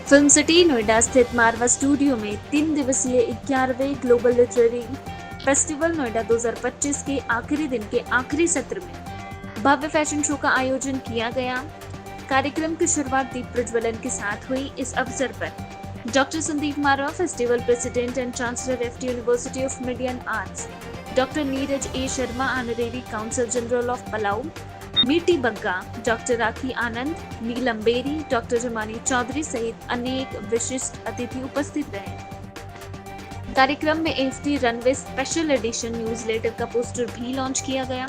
Film city Noida स्थित मारवा studio में 3 दिवसीय 11वें ग्लोबल लिटरेरी फेस्टिवल नोएडा 2025 के आखिरी दिन के आखिरी सत्र में भव्य फैशन शो का आयोजन किया गया। कार्यक्रम की शुरुआत दीप प्रज्वलन के साथ हुई। इस अवसर पर doctor Sandeep Marwah, festival president and chancellor FT university of media and arts, doctor Neeraj A Sharma, honorary council general of Palau, Meeti Bagga, doctor Rakhi Anand, Neelam Beri, doctor Zamani Chaudhary सहित अनेक विशिष्ट अतिथि उपस्थित रहे। कार्यक्रम में FT runway special edition newsletter का पोस्टर भी लॉन्च किया गया।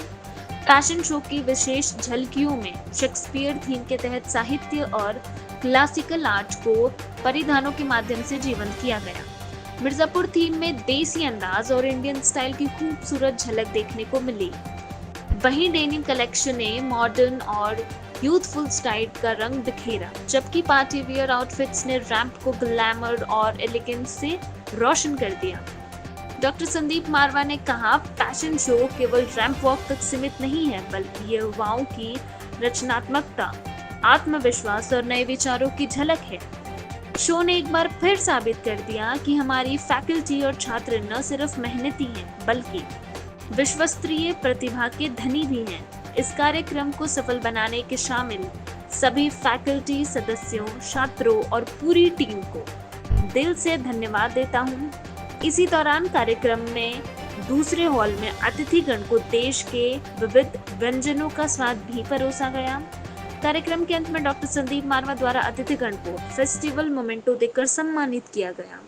फैशन शो की विशेष झलकियों में शेक्सपियर थीम के तहत साहित्य और क्लासिकल आर्ट को परिधानों के माध्यम से जीवंत किया गया। मिर्जापुर थीम में देसी अंदाज और इंडियन स्टाइल की खूबसूरत झलक देखने को मिली। वहीं डेनिम कलेक्शन ने मॉडर्न और यूथफुल स्टाइल का रंग बिखेरा, जबकि पार्टी वियर आउटफिट्स ने रैंप को ग्लैमर और एलिगेंस से रोशन कर दिया। डॉक्टर संदीप मारवा ने कहा, फैशन शो केवल रैंप वॉक तक सीमित नहीं है, बल्कि ये युवाओं की रचनात्मकता, आत्मविश्वास और नए विचारों की झलक है। शो ने एक बार फिर साबित कर दिया कि हमारी फैकल्टी और छात्र न सिर्फ मेहनती हैं, बल्कि विश्वस्तरीय प्रतिभा के धनी भी हैं। इस कार्यक्रम को सफल बनाने के शामिल सभी फैकल्टी सदस्यों, छात्रों और पूरी टीम को दिल से धन्यवाद देता हूं। इसी दौरान कार्यक्रम में दूसरे हॉल में अतिथिगण को देश के विविध व्यंजनों का स्वाद भी परोसा गया। कार्यक्रम के अंत में डॉक्टर संदीप मारवा द्वारा अतिथिगण को फेस्टिवल मोमेंटो देकर सम्मानित किया गया।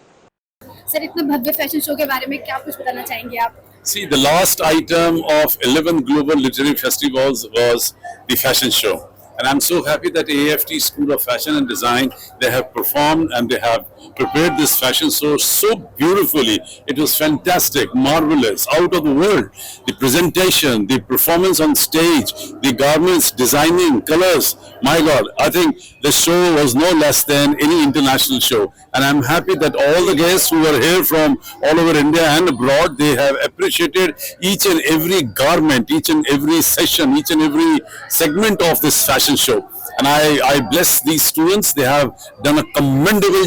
सर, इतने भव्य फैशन शो के बारे में क्या कुछ बताना चाहेंगे आप? See, the last item of 11 Global Literary Festivals was the fashion show. And I'm so happy that AFT School of Fashion and Design, they have performed and they have prepared this fashion show so beautifully. It was fantastic, marvelous, out of the world. The presentation, the performance on stage, the garments, designing, colors. My God, I think the show was no less than any international show. And I'm happy that all the guests who are here from all over India and abroad, they have appreciated each and every garment, each and every session, each and every segment of this fashion show. And I bless these students. They have done a commendable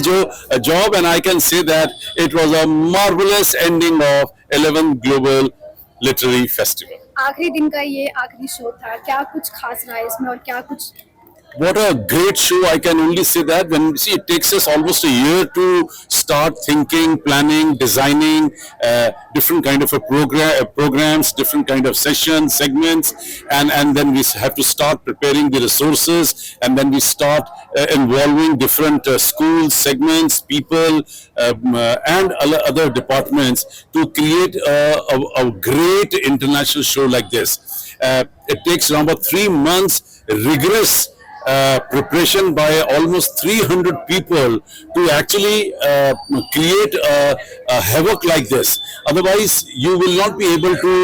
job, and I can say that it was a marvelous ending of 11th Global Literary Festival. आखिरी दिन का ये आखिरी show था, क्या कुछ खास रहा है इसमें और क्या कुछ? What a great show. I can only say that when see it takes us almost a year to start thinking, planning, designing different kind of programs, different kind of sessions, segments, and then we have to start preparing the resources, and then we start involving different schools, segments, people, and other departments to create a great international show like this. It takes around about 3 months rigorous preparation by almost 300 people to actually create a havoc like this. Otherwise, you will not be able to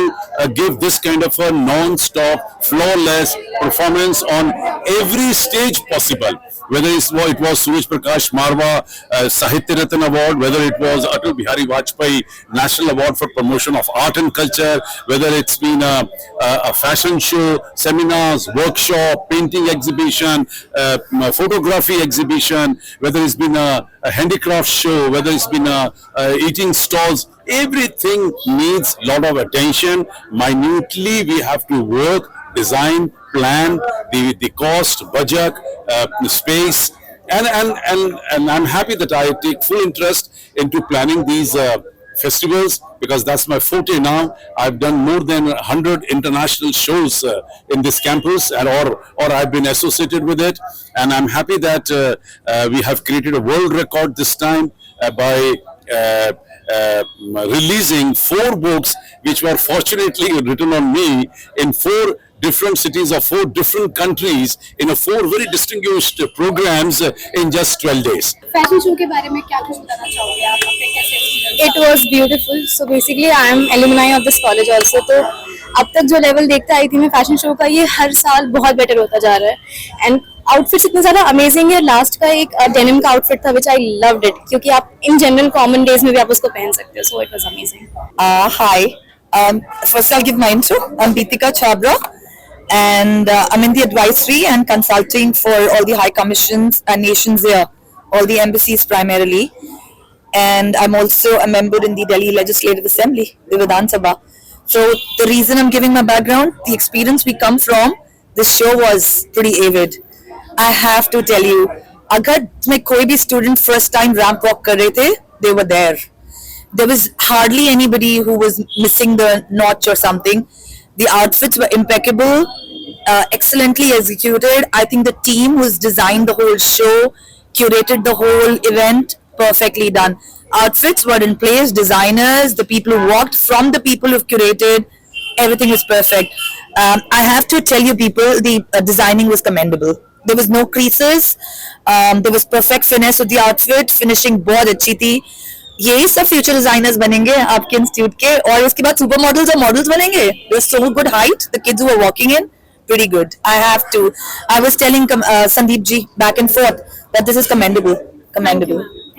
give this kind of a non-stop, flawless performance on every stage possible. Whether it was Suraj Prakash Marwa Sahitya Ratan Award, whether it was Atal Bihari Vajpayee National Award for Promotion of Art and Culture, whether it's been a fashion show, seminars, workshop, painting exhibition, photography exhibition, whether it's been a handicraft show, whether it's been eating stalls, everything needs a lot of attention. Minutely we have to work, design, plan the cost, budget, space, and I'm happy that I take full interest into planning these festivals, because that's my forte now. I've done more than 100 international shows in this campus, or I've been associated with it, and I'm happy that we have created a world record this time by releasing 4 books which were fortunately written on me in 4 different cities of 4 different countries in 4 very distinguished programs in just 12 days. Fashion show के बारे में क्या कुछ बताना चाहोगे आप? आपके कैसे experience? It was beautiful. So basically, I am alumni of this college also. तो अब तक जो लेवल देखते आई थी मैं फैशन शो का, ये हर साल बहुत बेटर होता जा रहा है। एंड आउटफिट्स इतने ज़्यादा अमेजिंग है। लास्ट का एक डेनिम का आउटफिट था विच आई लव्ड इट, क्योंकि आप इन जनरल कॉमन डेज में भी आप उसको पहन सकते हो। So it was amazing. Hi. First I'll give my intro. I'm Deepika Chabra, and I'm in the advisory and consulting for all the high commissions and nations here all the embassies primarily, and I'm also a member in the Delhi Legislative Assembly, the Vidhan Sabha. So the reason I'm giving my background, the experience we come from, this show was pretty avid. I have to tell you, अगर मैं कोई भी student first time ramp walk कर रहे थे, they were there. There was hardly anybody who was missing the notch or something. The outfits were impeccable, excellently executed. I think the team who's designed the whole show, curated the whole event, perfectly done. Outfits were in place, designers, the people who walked from the people who've curated, everything was perfect. I have to tell you people, the designing was commendable. There was no creases, there was perfect finesse of the outfit, finishing बहुत अच्छी थी. यही सब future designers बनेंगे आपके institute के, और उसके बाद super models और models बनेंगे. They were so good height, the kids who were walking in, pretty good. I was telling Sandeep ji back and forth that this is commendable.